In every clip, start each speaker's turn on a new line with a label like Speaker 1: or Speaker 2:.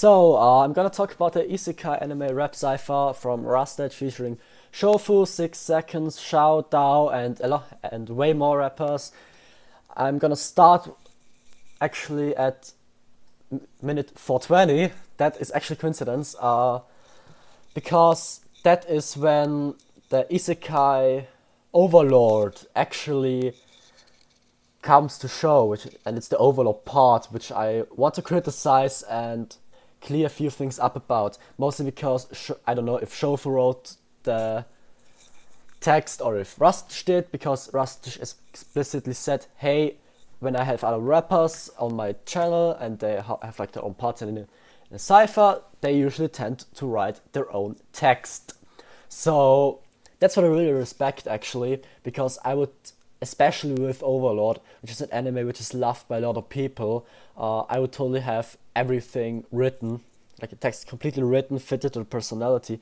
Speaker 1: I'm gonna talk about the Isekai anime rapcypher from Rustage featuring Shofu, 6 Seconds, Shao, Dao, and and way more rappers. I'm gonna start actually at minute 420. That is actually coincidence, because that is when the Isekai Overlord actually comes to show, and it's the Overlord part, which I want to criticize and clear a few things up about. Mostly because I don't know if Shofu wrote the text or if Rustage did, because Rustage explicitly said, hey, when I have other rappers on my channel and they have like their own parts in a Cypher, they usually tend to write their own text. So that's what I really respect actually, because I would, especially with Overlord, which is an anime which is loved by a lot of people, I would totally have everything written, like a text completely written, fitted to the personality,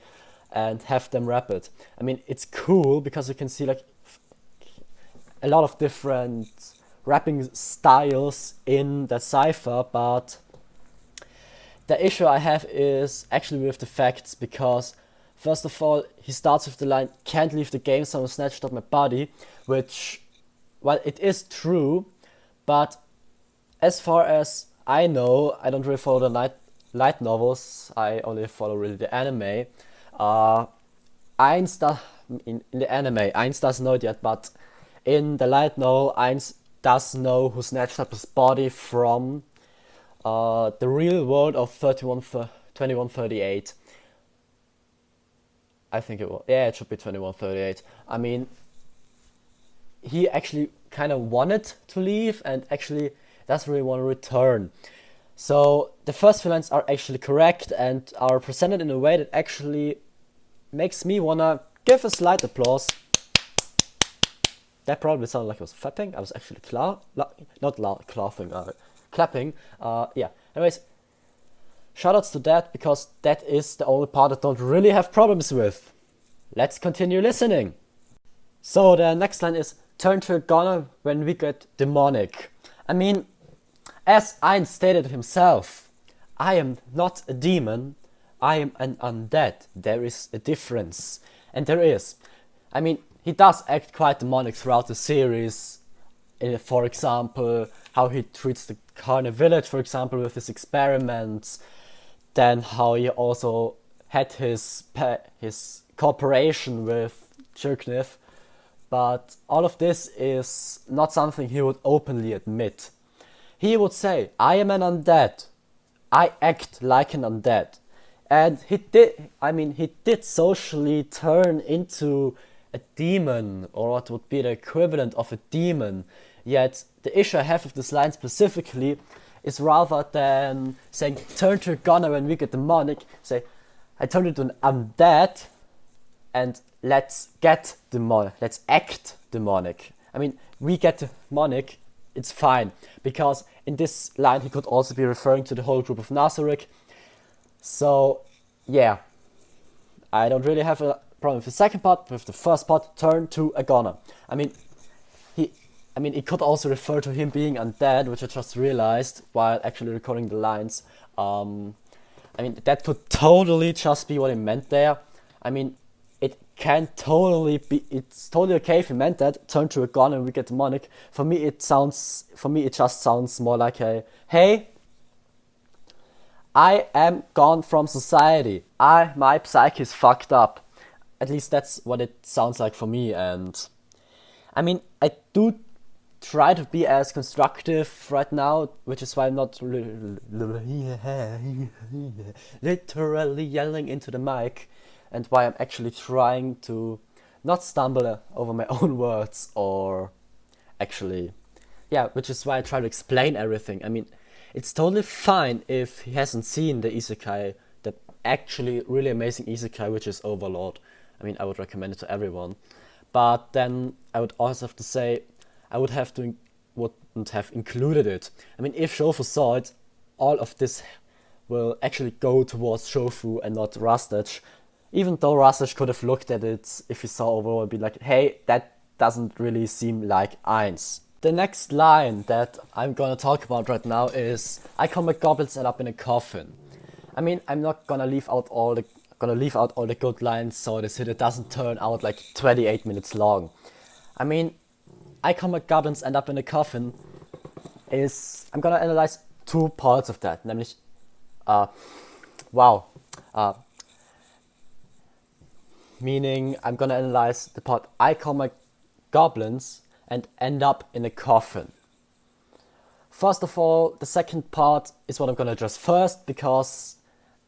Speaker 1: and have them rap it. I mean, it's cool because you can see like a lot of different rapping styles in the Cypher, but the issue I have is actually with the facts, because first of all, he starts with the line, "Can't leave the game, someone snatched up my body," which, well, it is true, but as far as I know, I don't really follow the light novels, I only follow really the anime. In the anime, Eins doesn't know it yet, but in the light novel, Eins does know who snatched up his body from the real world of 2138. I think it was. Yeah, it should be 2138. I mean, he actually kind of wanted to leave and actually doesn't really want to return. So the first few lines are actually correct and are presented in a way that actually makes me wanna give a slight applause. That probably sounded like I was clapping. I was actually clapping. Yeah. Anyways, shoutouts to that, because that is the only part I don't really have problems with. Let's continue listening. So the next line is, "Turn to a gunner when we get demonic." I mean, as Ein stated himself, I am not a demon, I am an undead. There is a difference. And there is. I mean, he does act quite demonic throughout the series. For example, how he treats the Carne village, for example, with his experiments. Then how he also had his cooperation with Chirknif. But all of this is not something he would openly admit. He would say, "I am an undead. I act like an undead." And he did socially turn into a demon, or what would be the equivalent of a demon. Yet the issue I have with this line specifically is, rather than saying, "Turn to a gunner when we get demonic," say, "I turned into an undead and let's get demonic. Let's act demonic." I mean, we get demonic, it's fine, because in this line he could also be referring to the whole group of Nazarick. So yeah, I don't really have a problem with the second part. With the first part, "Turn to a gunner." It could also refer to him being undead, which I just realized while actually recording the lines. That could totally just be what he meant there. I mean, it can totally be. It's totally okay if he meant that. "Turn to a gun and we get demonic." For me, it just sounds more like a, "Hey, I am gone from society. My psyche is fucked up." At least that's what it sounds like for me. And I mean, I do try to be as constructive right now, which is why I'm not literally yelling into the mic, and why I'm actually trying to not stumble over my own words, or actually, yeah, which is why I try to explain everything. I mean, it's totally fine if he hasn't seen the Isekai, the actually really amazing Isekai, which is Overlord. I mean, I would recommend it to everyone. But then I would also have to say, I wouldn't have included it. I mean, if Shofu saw it, all of this will actually go towards Shofu and not Rustage. Even though Rustage could have looked at it if he saw Overlord and be like, "Hey, that doesn't really seem like Eins." The next line that I'm gonna talk about right now is, "I call my goblins end up in a coffin." I mean, I'm not gonna leave out all the good lines so this video doesn't turn out like 28 minutes long. I mean, I Comic Goblins End Up in a Coffin is, I'm gonna analyze two parts of that, nämlich, meaning I'm gonna analyze the part I Comic Goblins and End Up in a Coffin. First of all, the second part is what I'm gonna address first, because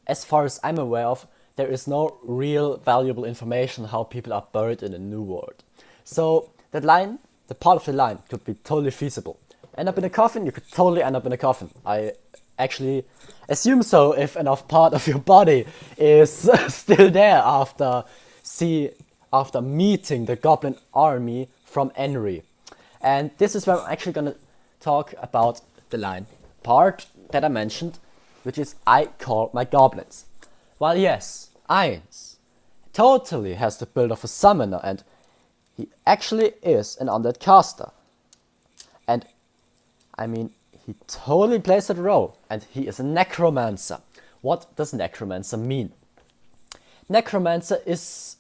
Speaker 1: as far as I'm aware of, there is no real valuable information how people are buried in a new world. So that line, the part of the line, could be totally feasible. End up in a coffin, you could totally end up in a coffin. I actually assume so if enough part of your body is still there after meeting the goblin army from Enri. And this is where I'm actually gonna talk about the line part that I mentioned, which is I call my goblins. Well, yes, Eins totally has the build of a summoner, and he actually is an undead caster. And I mean, he totally plays that role, and he is a necromancer. What does necromancer mean? Necromancer is,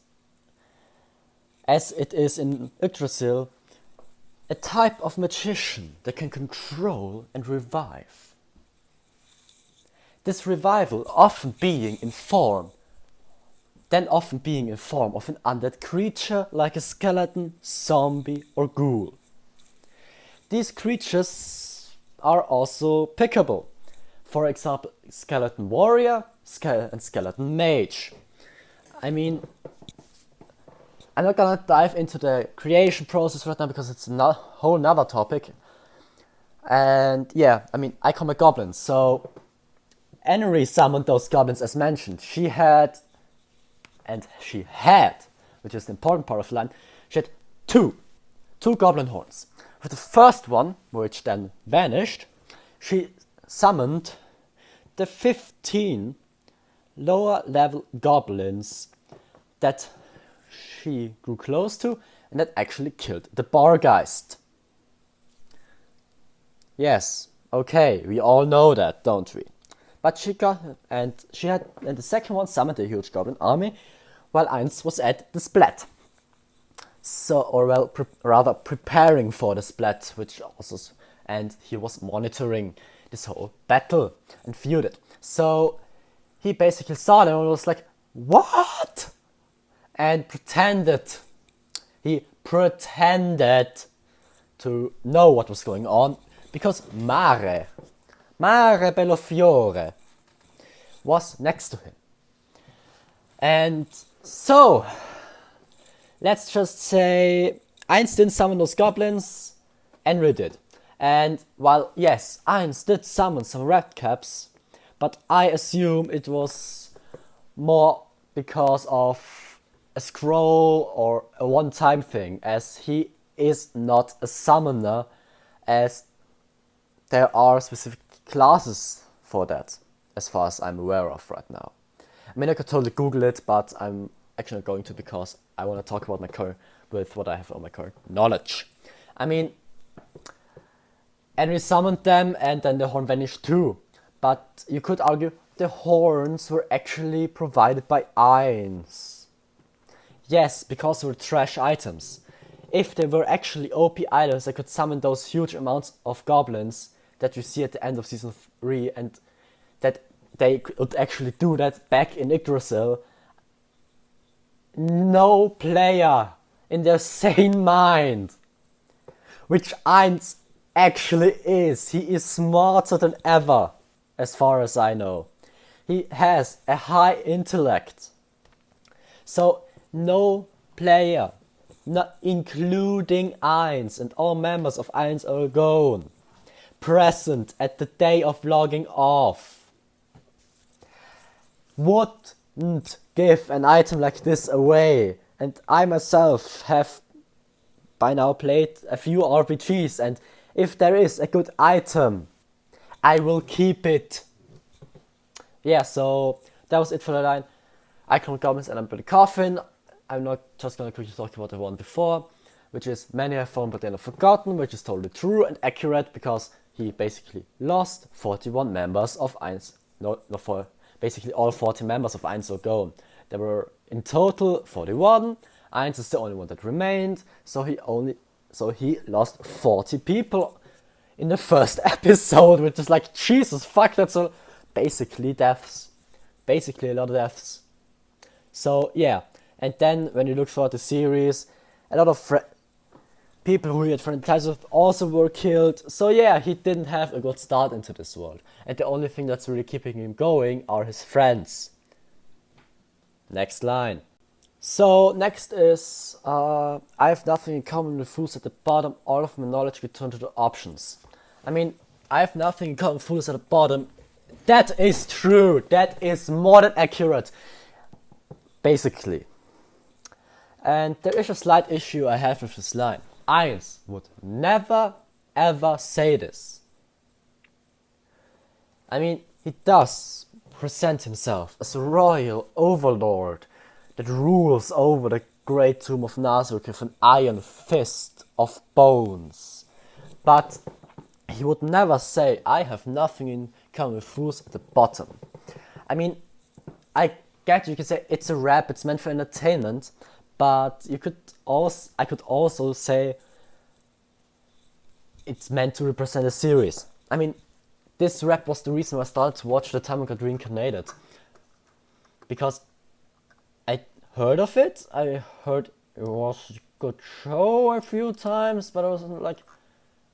Speaker 1: as it is in Yggdrasil, a type of magician that can control and revive. This revival often being in form of an undead creature like a skeleton, zombie or ghoul. These creatures are also pickable. For example, skeleton warrior and skeleton mage. I mean, I'm not gonna dive into the creation process right now because it's a whole nother topic. And yeah, I mean, I come a goblin, so Enri summoned those goblins as mentioned. She had, which is the important part of the line, she had two goblin horns. With the first one, which then vanished, she summoned the 15 lower level goblins that she grew close to and that actually killed the Bargeist. Yes, okay, we all know that, don't we? But the second one summoned a huge goblin army while Eins was at the splat. Rather preparing for the splat, and he was monitoring this whole battle and viewed it. So he basically saw them and was like, what? And he pretended to know what was going on, because Mare Bellofiore was next to him. And so, let's just say Eins didn't summon those goblins, Enri did. And while yes, Eins did summon some red caps, but I assume it was more because of a scroll or a one-time thing, as he is not a summoner, as there are specific classes for that, as far as I'm aware of right now. I mean, I could totally Google it, but I'm actually not going to, because I want to talk about what I have on my current knowledge. I mean, Enri summoned them and then the horn vanished too. But you could argue the horns were actually provided by Eins. Yes, because they were trash items. If they were actually OP items that could summon those huge amounts of goblins that you see at the end of season 3, and that they could actually do that back in Yggdrasil, no player in their sane mind, which Eins actually is. He is smarter than ever, as far as I know. He has a high intellect. So no player, not including Eins and all members of Eins Orgon, present at the day of logging off, wouldn't give an item like this away. And I myself have by now played a few RPGs, and if there is a good item, I will keep it. Yeah, so that was it for the line. Icon Goblins and I'm the coffin. I'm not just gonna quickly talk about the one before, which is many have found but they're not forgotten, which is totally true and accurate, because he basically lost 41 members of Eins. basically all 40 members of 1 were gone. There were in total 41. 1 is the only one that remained, so he lost 40 people in the first episode, which is like, Jesus fuck, that's a basically deaths. Basically a lot of deaths. So yeah, and then when you look throughout the series, a lot of people who he had friendly with also were killed. So yeah, he didn't have a good start into this world. And the only thing that's really keeping him going are his friends. Next line. So next is, I have nothing in common with fools at the bottom, all of my knowledge returned to the options. I mean, I have nothing in common with fools at the bottom. That is true, that is more than accurate. Basically. And there is a slight issue I have with this line. Ice would never ever say this. I mean, he does present himself as a royal overlord that rules over the great tomb of Nazareth with an iron fist of bones. But he would never say, I have nothing in common with fools at the bottom. I mean, I get you can say it's a rap, it's meant for entertainment, but I could also say it's meant to represent a series. I mean, this rap was the reason why I started to watch the time I got reincarnated. Because I heard of it, I heard it was a good show a few times, but I was like,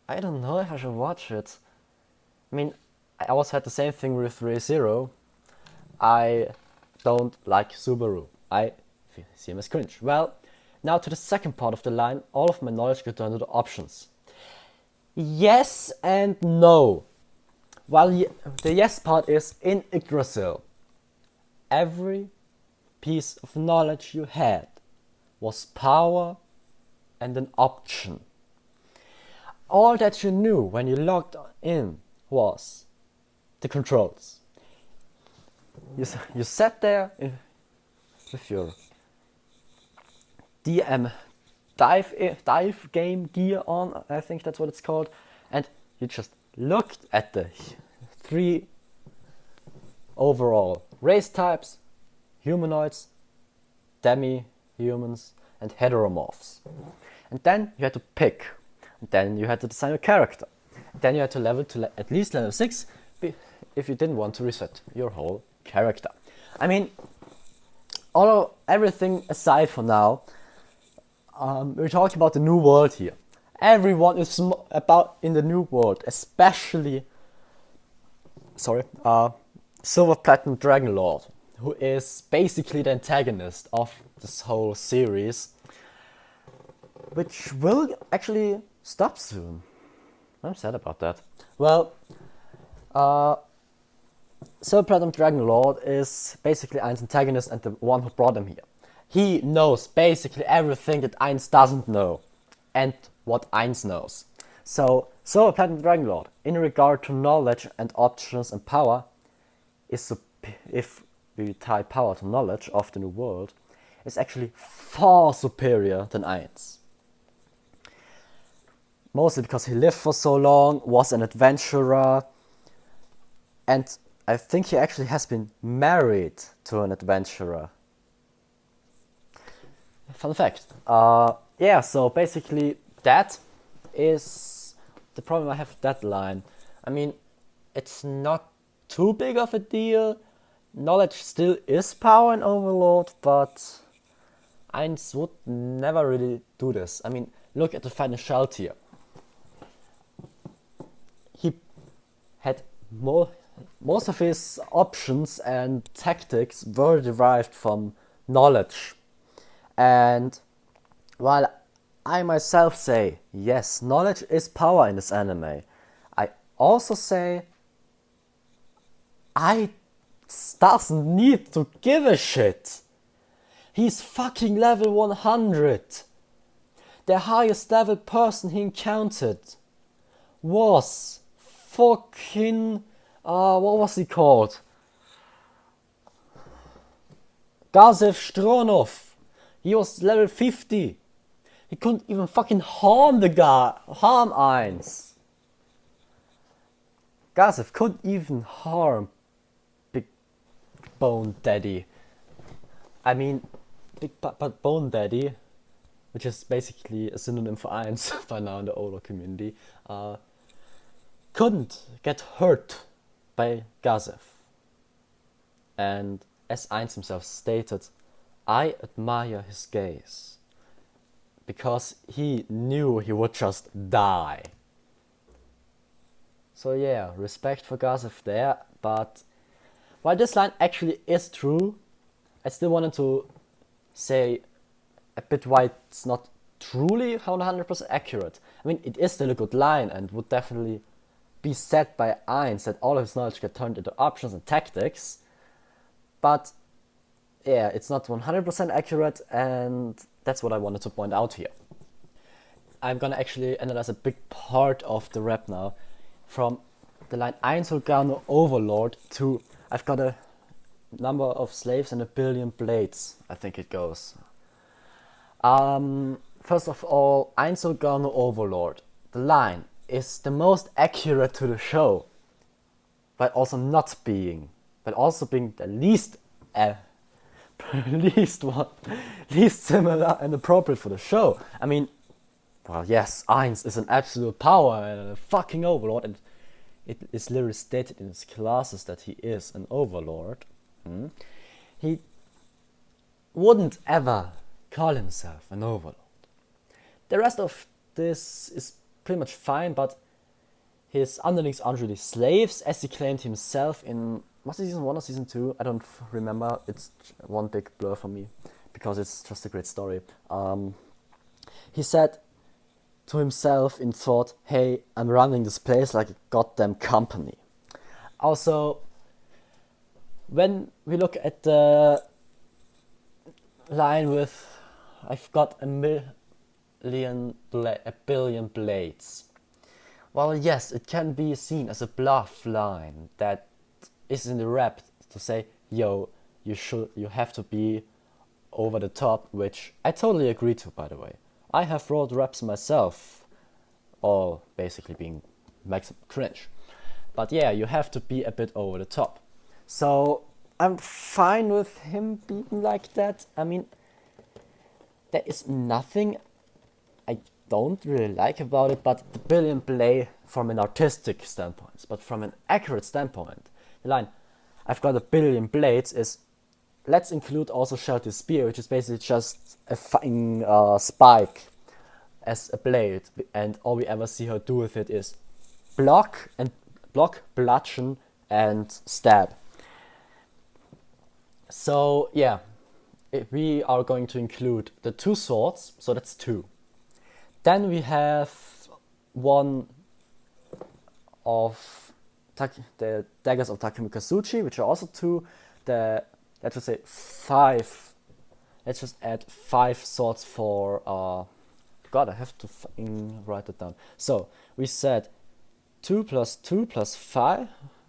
Speaker 1: I don't know if I should watch it. I mean, I always had the same thing with Re:Zero. I don't like Subaru. I see him as cringe. Well, now to the second part of the line, all of my knowledge goes down to the options. Yes and no. While the yes part is in Yggdrasil, every piece of knowledge you had was power and an option. All that you knew when you logged in was the controls. You sat there with your DM dive game gear on, I think that's what it's called, and you just looked at the 3 overall race types: humanoids, demi-humans, and heteromorphs. And then you had to pick. And then you had to design a character. And then you had to level to at least level 6 if you didn't want to reset your whole character. I mean, everything aside for now, we're talking about the new world here. Everyone is about in the new world, especially Silver Platinum Dragonlord, who is basically the antagonist of this whole series, which will actually stop soon. I'm sad about that. Well, Silver Platinum Dragonlord is basically Ein's antagonist and the one who brought him here. He knows basically everything that Eins doesn't know, and what Eins knows. So, Silver Platinum Dragonlord, in regard to knowledge and options and power, if we tie power to knowledge of the new world, is actually far superior than Eins. Mostly because he lived for so long, was an adventurer, and I think he actually has been married to an adventurer. Fun fact. Yeah, so basically that is the problem I have with that line. I mean, it's not too big of a deal. Knowledge still is power in Overlord, but Eins would never really do this. I mean, look at the final Shalt here. He had most of his options and tactics were derived from knowledge. And while I myself say, yes, knowledge is power in this anime, I also say I doesn't need to give a shit. He's fucking level 100. The highest level person he encountered was fucking, what was he called? Gazev Stronov. He was level 50. He couldn't even fucking harm the guy, harm Eins. Gazev couldn't even harm Bone Daddy. I mean, but Bone Daddy, which is basically a synonym for Eins by now in the older community, couldn't get hurt by Gazef. And as Eins himself stated, I admire his gaze, because he knew he would just die. So yeah, respect for Gazef there, but while this line actually is true, I still wanted to say a bit why it's not truly 100% accurate. I mean, it is still a good line and would definitely be said by Eins that all of his knowledge get turned into options and tactics, but yeah, it's not 100% accurate, and that's what I wanted to point out here. I'm gonna actually analyze a big part of the rap now, from the line Ein Solgano Overlord to I've got a number of slaves and 1 billion blades, I think it goes. First of all, Ein Solgano Overlord. The line is the most accurate to the show, but also being the least least similar and appropriate for the show. I mean, well, yes, Eins is an absolute power and a fucking overlord, and it is literally stated in his classes that he is an overlord. He wouldn't ever call himself an overlord. The rest of this is pretty much fine, but his underlings aren't really slaves, as he claimed himself in, was it season 1 or season 2? I don't remember. It's one big blur for me, because it's just a great story. He said to himself in thought, hey, I'm running this place like a goddamn company. Also, when we look at the line with I've got a billion blades, well, yes, it can be seen as a bluff line that is in the rap to say, yo, you have to be over the top, which I totally agree to, by the way. I have wrote raps myself, all basically being makes cringe. But yeah, you have to be a bit over the top. So I'm fine with him being like that. I mean, there is nothing I don't really like about it, but the billion play from an artistic standpoint. But from an accurate standpoint, the line, I've got 1 billion blades is, let's include also Shelty Spear, which is basically just a fucking spike as a blade, and all we ever see her do with it is block, bludgeon, and stab. So yeah, we are going to include the 2 swords, so that's 2. Then we have one of the daggers of Takumi Kazuchi, which are also 2. Let's just say 5. Let's just add 5 swords for God, I have to write it down. So we said 2 plus 2 plus 5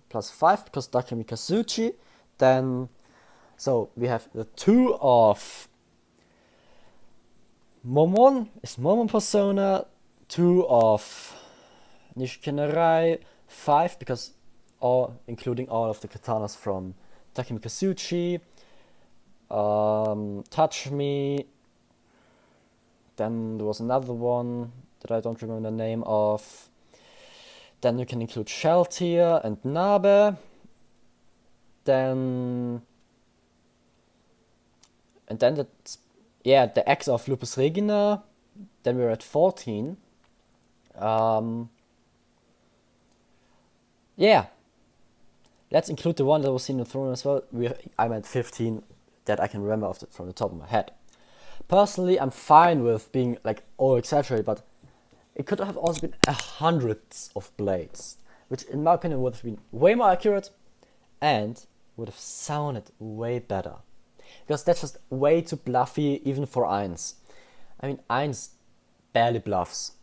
Speaker 1: because Takumi Kazuchi. Then so we have the 2 of Momon is Momon Persona, 2 of Nishikenarai, 5 because including all of the katanas from Takumi Kazuchi, Touch Me. Then there was another one that I don't remember the name of. Then you can include Sheltier and Nabe. Then that's, yeah, the X of Lupus Regina. Then we're at 14. Yeah. Let's include the one that was seen in the throne as well. I'm at 15 that I can remember from the top of my head. Personally, I'm fine with being like all exaggerated, but it could have also been hundreds of blades, which in my opinion would have been way more accurate and would have sounded way better. Because that's just way too bluffy even for Eins. I mean, Eins barely bluffs.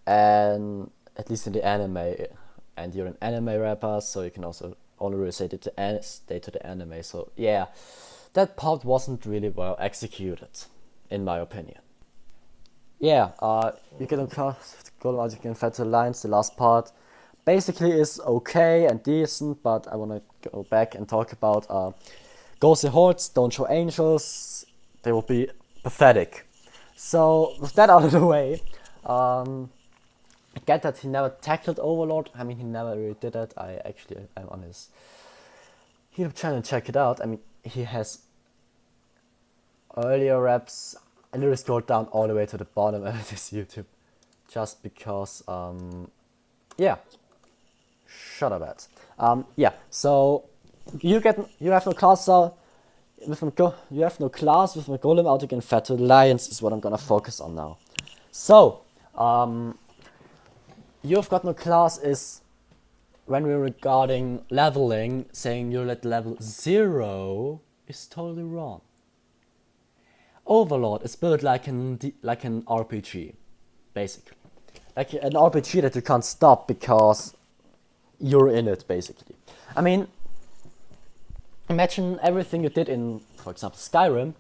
Speaker 1: And at least in the anime, and you're an anime rapper, so you can also only really say to the anime. So yeah, that part wasn't really well executed, in my opinion. Yeah, you can go logic and factual lines, the last part, basically is okay and decent, but I want to go back and talk about Ghostly Hordes, Don't Show Angels. They will be pathetic. So with that out of the way, I get that he never tackled Overlord. I mean, he never really did it. I'm on his YouTube channel and check it out. I mean, he has earlier reps. I literally scrolled down all the way to the bottom of this YouTube, just because, yeah, shut up, ads. Yeah, so you have no class you have no class with my Golem out against Fatal Lions is what I'm gonna focus on now. So, you've got no class is when we're regarding leveling, saying you're at level 0 is totally wrong. Overlord is built like an RPG, basically. Like an RPG that you can't stop because you're in it, basically. I mean, imagine everything you did in, for example, Skyrim,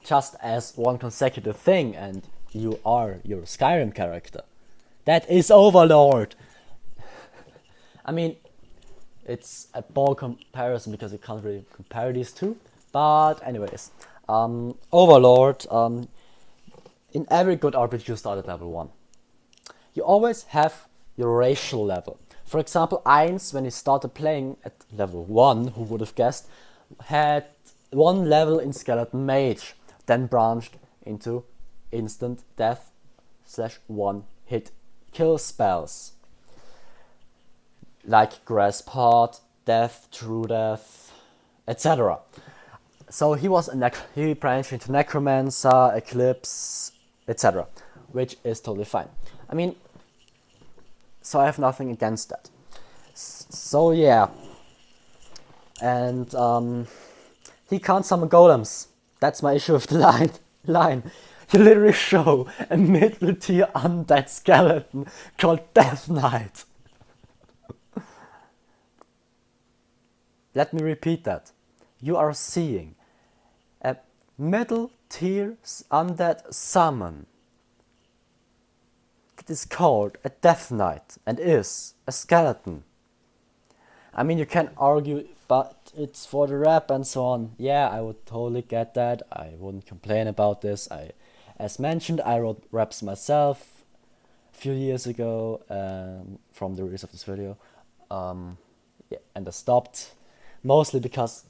Speaker 1: just as one consecutive thing, and you are your Skyrim character. That is Overlord! I mean, it's a ball comparison because you can't really compare these two. But anyways, Overlord, in every good RPG you start at level 1. You always have your racial level. For example, Ainz, when he started playing at level 1, who would have guessed, had 1 level in Skeleton Mage, then branched into instant death / one hit kill spells. Like Grass Pot, Death, True Death, etc. So he branched into Necromancer, Eclipse, etc. Which is totally fine. I mean, so I have nothing against that. So yeah. And he can't summon golems. That's my issue with the line. You literally show a middle tier undead skeleton called Death Knight. Let me repeat that. You are seeing a middle tier undead summon that is called a Death Knight and is a skeleton. I mean, you can argue, but it's for the rap and so on. Yeah, I would totally get that. I wouldn't complain about this. As mentioned, I wrote raps myself a few years ago from the release of this video. Yeah, and I stopped mostly because,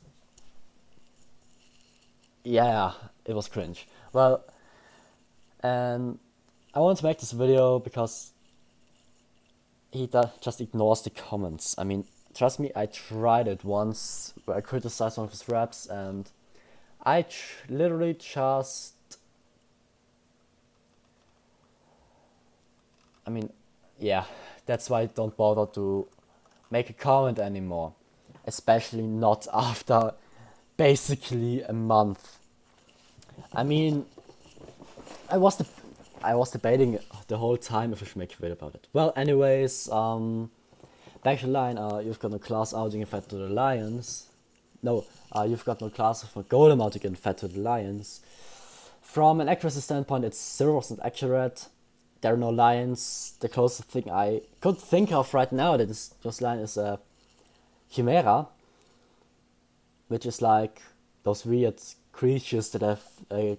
Speaker 1: yeah, it was cringe. Well, and I want to make this video because he just ignores the comments. I mean, trust me, I tried it once where I criticized one of his raps and I literally just... I mean, yeah, that's why I don't bother to make a comment anymore. Especially not after basically a month. I mean, I was debating the whole time if I should make a video about it. Well, anyways, back to the line. You've got no class outing Fed to the Lions. No, you've got no class for Golem outing and Fed to the Lions. From an accuracy standpoint, it's 0% accurate. There are no lions. The closest thing I could think of right now that is just line is a Chimera, which is like those weird creatures that have a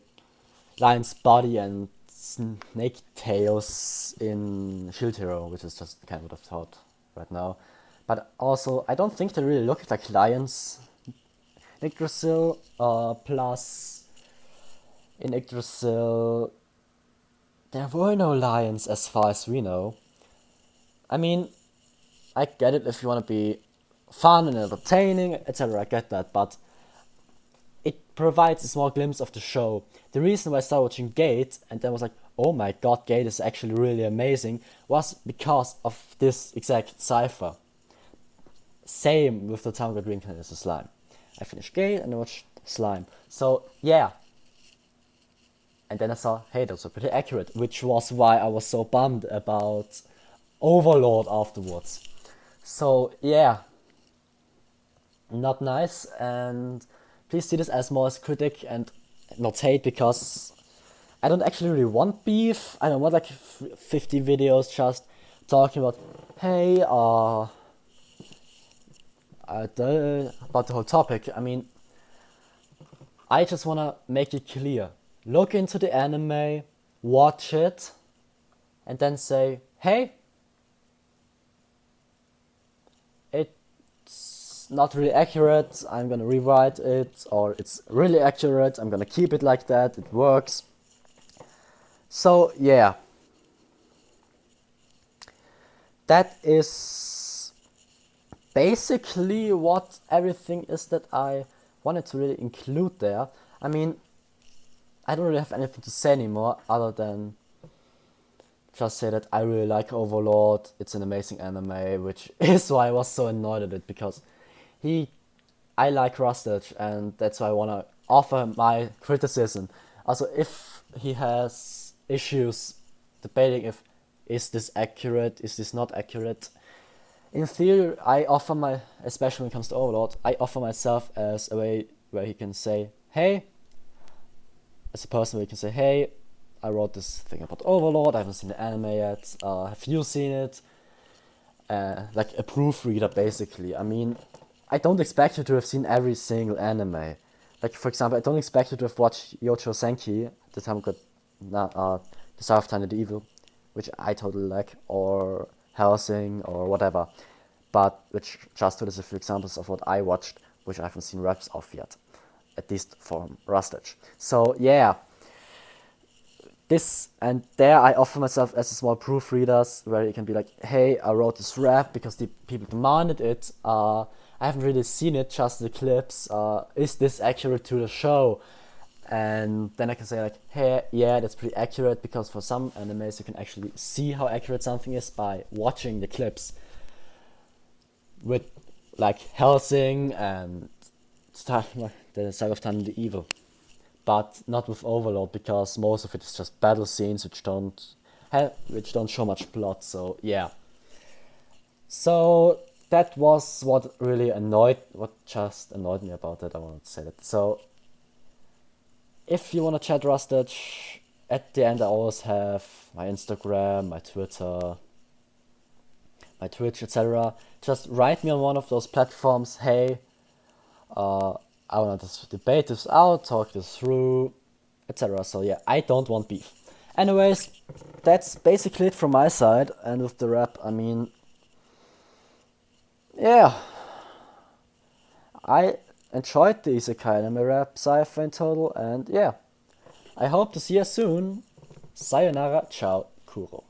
Speaker 1: lion's body and snake tails in Shield Hero, which is just kind of what I've thought right now. But also, I don't think they really look like lions. Yggdrasil, plus in Yggdrasil, there were no lions as far as we know. I mean, I get it if you want to be fun and entertaining, etc. I get that, but it provides a small glimpse of the show. The reason why I started watching Gate and then was like, oh my god, Gate is actually really amazing, was because of this exact Cypher. Same with the Town God Reincarnated as a Slime. I finished Gate and I watched Slime. So yeah. And then I saw, hey, those are pretty accurate, which was why I was so bummed about Overlord afterwards. So yeah. Not nice, and please see this as more as critic and not hate, because I don't actually really want beef. I don't want like 50 videos just talking about, hey, about the whole topic. I mean, I just wanna make it clear. Look into the anime, watch it, and then say, hey, it's not really accurate, I'm gonna rewrite it, or it's really accurate, I'm gonna keep it like that, it works. So yeah, that is basically what everything is that I wanted to really include there. I mean, I don't really have anything to say anymore other than just say that I really like Overlord. It's an amazing anime, which is why I was so annoyed at it, because I like Rustage, and that's why I want to offer my criticism. Also, if he has issues debating if is this accurate, is this not accurate, in theory, I offer especially when it comes to Overlord, I offer myself as a way where he can say, hey, as a person where he can say, hey, I wrote this thing about Overlord, I haven't seen the anime yet, have you seen it? Like a proofreader, basically. I mean, I don't expect you to have seen every single anime. Like, for example, I don't expect you to have watched Yocho Senki, the Desire of Time and the Evil, which I totally like, or Helsing, or whatever. But which just to list a few examples of what I watched, which I haven't seen reps of yet, at least from Rustage. So yeah, this and there I offer myself as a small proofreaders, where you can be like, hey, I wrote this rap because the people demanded it. I haven't really seen it, just the clips. Is this accurate to the show? And then I can say like, hey, yeah, that's pretty accurate, because for some animes you can actually see how accurate something is by watching the clips. With like Helsing and the Saga of Time and the Evil. But not with Overlord, because most of it is just battle scenes which don't show much plot. So yeah. So that was what just annoyed me about it. I wanted to say that. So if you want to chat Rustage, at the end I always have my Instagram, my Twitter, my Twitch, etc. Just write me on one of those platforms. Hey, I want to debate this out, talk this through, etc. So yeah, I don't want beef. Anyways, that's basically it from my side. And with the rap, I mean, yeah, I enjoyed the Isekai anime rap Cypher in total, and yeah, I hope to see you soon. Sayonara, ciao, Kuro.